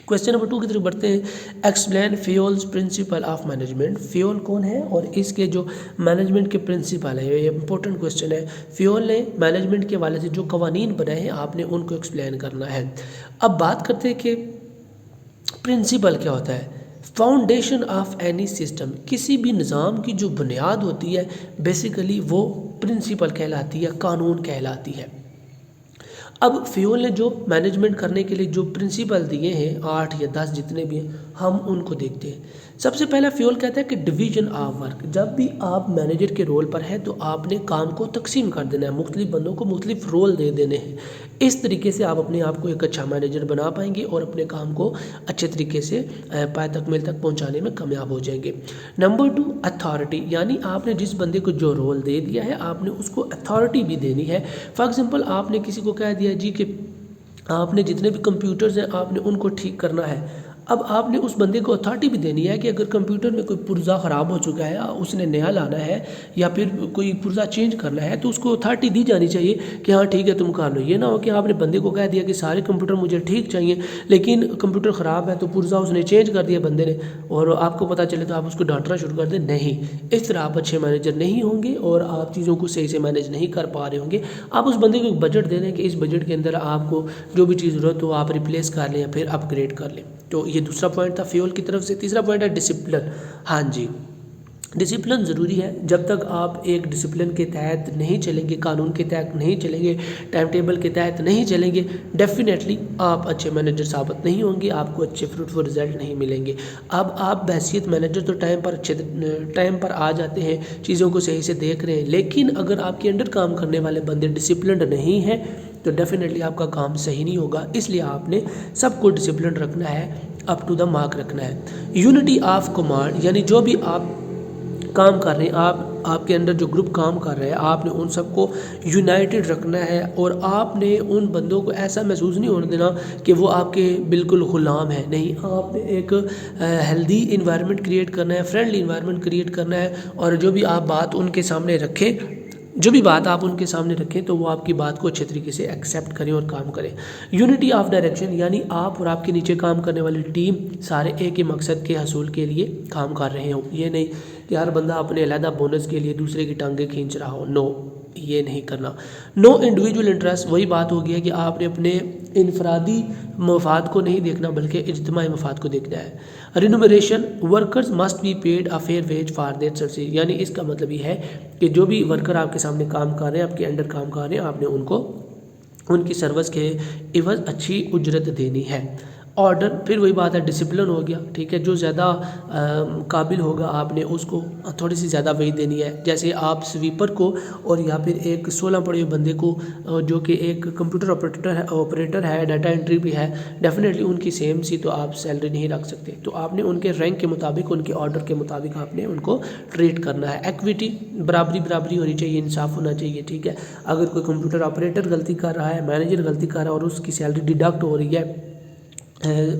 Question number 2 की तरफ बढ़ते हैं। Explain fuels principle of management. Fuel कौन है और इसके जो मैनेजमेंट के प्रिंसिपल है, ये इंपॉर्टेंट क्वेश्चन है। फ्यूल ने मैनेजमेंट के वाले से जो कवानीन बनाए हैं आपने उनको एक्सप्लेन करना है। अब बात करते हैं कि प्रिंसिपल क्या होता है। फाउंडेशन ऑफ एनी सिस्टम, किसी भी निज़ाम की जो बुनियाद होती है बेसिकली वो प्रिंसिपल कहलाती है, कानून कहलाती है। अब फ्यूल ने जो मैनेजमेंट करने के लिए जो प्रिंसिपल दिए हैं 8 या 10 जितने भी हैं हम उनको देखते हैं। सबसे पहला फ्यूल कहता है कि डिवीजन ऑफ वर्क। जब भी आप मैनेजर के रोल पर हैं तो आपने काम को तकसीम कर देना है, मुख्तलिफ बंदों को मुख्तलिफ रोल दे देने हैं। इस तरीके से आप अपने आप को एक अच्छा मैनेजर बना पाएंगे और अपने काम को अच्छे तरीके से पाए तकमील तक पहुंचाने में कामयाब हो जाएंगे। नंबर 2 अथॉरिटी, यानी आपने जिस बंदे को जो रोल दे दिया है आपने उसको अथॉरिटी भी देनी है। फॉर एग्जांपल आपने किसी को कह दिया जी कि आपने जितने भी कंप्यूटर्स हैं आपने उनको ठीक करना है। अब आपने उस बंदे को अथॉरिटी भी देनी है कि अगर कंप्यूटर में कोई पुर्जा ख़राब हो चुका है, उसने नया लाना है या फिर कोई पुर्जा चेंज करना है तो उसको अथॉरिटी दी जानी चाहिए कि हाँ ठीक है तुम कर लो। ये ना हो कि आपने बंदे को कह दिया कि सारे कंप्यूटर मुझे ठीक चाहिए लेकिन कंप्यूटर ख़राब है तो पुर्जा उसने चेंज कर दिया बंदे ने और आपको पता चले तो आप उसको डांटना शुरू कर दें। नहीं, इस तरह आप अच्छे मैनेजर नहीं होंगे और आप चीज़ों को सही से मैनेज नहीं कर पा रहे होंगे। आप उस बंदे को एक बजट दे दें कि इस बजट के अंदर आपको जो भी चीज़ ज़रूरत हो आप रिप्लेस कर लें या फिर अपग्रेड कर लें। तो ये दूसरा पॉइंट था फ्यूल की तरफ से। तीसरा पॉइंट है डिसिप्लिन। हाँ जी, डिसिप्लिन ज़रूरी है। जब तक आप एक डिसिप्लिन के तहत नहीं चलेंगे, कानून के तहत नहीं चलेंगे, टाइम टेबल के तहत नहीं चलेंगे, डेफिनेटली आप अच्छे मैनेजर साबित नहीं होंगे, आपको अच्छे फ्रूटफुल रिजल्ट नहीं मिलेंगे। अब आप बहैसियत मैनेजर तो टाइम पर आ जाते हैं, चीज़ों को सही से देख रहे हैं, लेकिन अगर आपके अंडर काम करने वाले बंदे डिसिप्लिन्ड नहीं हैं तो डेफिनेटली आपका काम सही नहीं होगा। इसलिए आपने सबको डिसिप्लिन रखना है, अप टू द मार्क रखना है। यूनिटी ऑफ कमांड, यानी जो भी आप काम कर रहे हैं, आपके अंदर जो ग्रुप काम कर रहे हैं आपने उन सबको यूनाइटेड रखना है और आपने उन बंदों को ऐसा महसूस नहीं होने देना कि वो आपके बिल्कुल ग़ुलाम है। नहीं, आपने एक हेल्दी इन्वायरमेंट क्रिएट करना है, फ्रेंडली इन्वायरमेंट क्रिएट करना है और जो भी आप बात उनके सामने रखें, जो भी बात आप उनके सामने रखें तो वो आपकी बात को अच्छे तरीके से एक्सेप्ट करें और काम करें। यूनिटी ऑफ डायरेक्शन, यानी आप और आपके नीचे काम करने वाली टीम सारे एक ही मकसद के हसूल के लिए काम कर रहे हो। ये नहीं कि हर बंदा अपने अलहदा बोनस के लिए दूसरे की टांगें खींच रहा हो। नो, ये नहीं करना। नो इंडिविजुअल इंटरेस्ट, वही बात हो गई है कि आपने अपने इनफरादी मफाद को नहीं देखना बल्कि इज्तिमाई मफाद को देखना है। Remuneration, workers must be paid a fair ways for their service, यानी इसका मतलब ये है कि जो भी वर्कर आपके सामने काम कर रहे हैं, आपके अंडर काम कर रहे हैं, आपने उनको उनकी सर्विस के इवज़ अच्छी उजरत देनी है। ऑर्डर, फिर वही बात है, डिसिप्लिन हो गया, ठीक है। जो ज़्यादा काबिल होगा आपने उसको थोड़ी सी ज़्यादा वेट देनी है। जैसे आप स्वीपर को और या फिर एक 16 पढ़े हुए बंदे को जो कि एक कंप्यूटर ऑपरेटर है, डाटा एंट्री भी है, डेफिनेटली उनकी सेम सी तो आप सैलरी नहीं रख सकते। तो आपने उनके रैंक के मुताबिक, उनके ऑर्डर के मुताबिक आपने उनको ट्रीट करना है। एक्विटी, बराबरी होनी चाहिए, इंसाफ होना चाहिए, ठीक है। अगर कोई कंप्यूटर ऑपरेटर गलती कर रहा है, मैनेजर गलती कर रहा है और उसकी सैलरी डिडक्ट हो रही है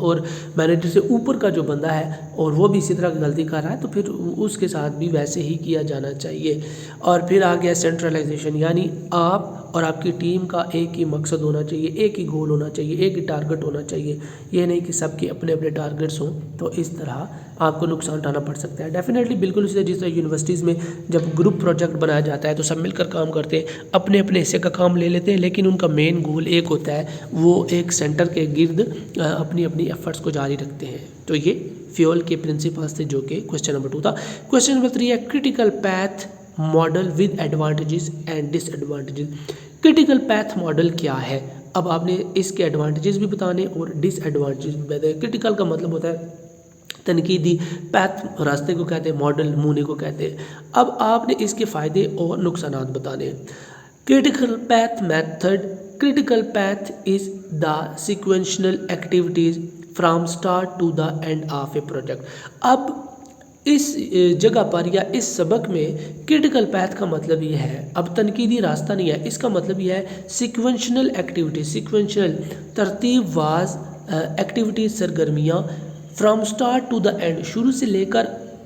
और मैनेजर से ऊपर का जो बंदा है और वो भी इसी तरह की गलती कर रहा है तो फिर उसके साथ भी वैसे ही किया जाना चाहिए। और फिर आ गया सेंट्रलाइजेशन, यानी आप और आपकी टीम का एक ही मकसद होना चाहिए, एक ही गोल होना चाहिए, एक ही टारगेट होना चाहिए। ये नहीं कि सबके अपने अपने टारगेट्स हों तो इस तरह आपको नुकसान उठाना पड़ सकता है। डेफिनेटली बिल्कुल इसी तरह जिस तरह यूनिवर्सिटीज़ में जब ग्रुप प्रोजेक्ट बनाया जाता है तो सब मिलकर काम करते हैं, अपने अपने हिस्से का काम ले लेते हैं, लेकिन उनका मेन गोल एक होता है, वो एक सेंटर के गिर्द अपनी अपनी एफर्ट्स को जारी रखते हैं। तो ये फ्यूल के प्रिंसिपल्स थे जो कि क्वेश्चन नंबर 2 था। क्वेश्चन नंबर 3 है critical path model with advantages and disadvantages. Critical path model क्या है? अब आपने इसके एडवांटेजेस भी बताने और डिसएडवांटेजेस भी बताने। क्रिटिकल का मतलब होता है तनकीदी, पैथ रास्ते को कहते हैं, मॉडल मुने को कहते हैं। अब आपने इसके फ़ायदे और नुकसानात बताने हैं। Critical path method, critical path is the sequential activities from start to the end of a project. अब इस जगह पर या इस सबक में क्रिटिकल पैथ का मतलब ये है, अब तनकीदी रास्ता नहीं है, इसका मतलब ये है सिक्वेंशनल एक्टिविटी, सिक्वेंशनल तरतीबवार एक्टिविटीज़, सरगर्मियाँ from start to the end, शुरू से लेकर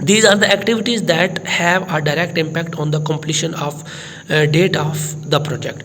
These are the activities that have a direct impact on the completion of date of the project۔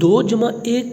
2+1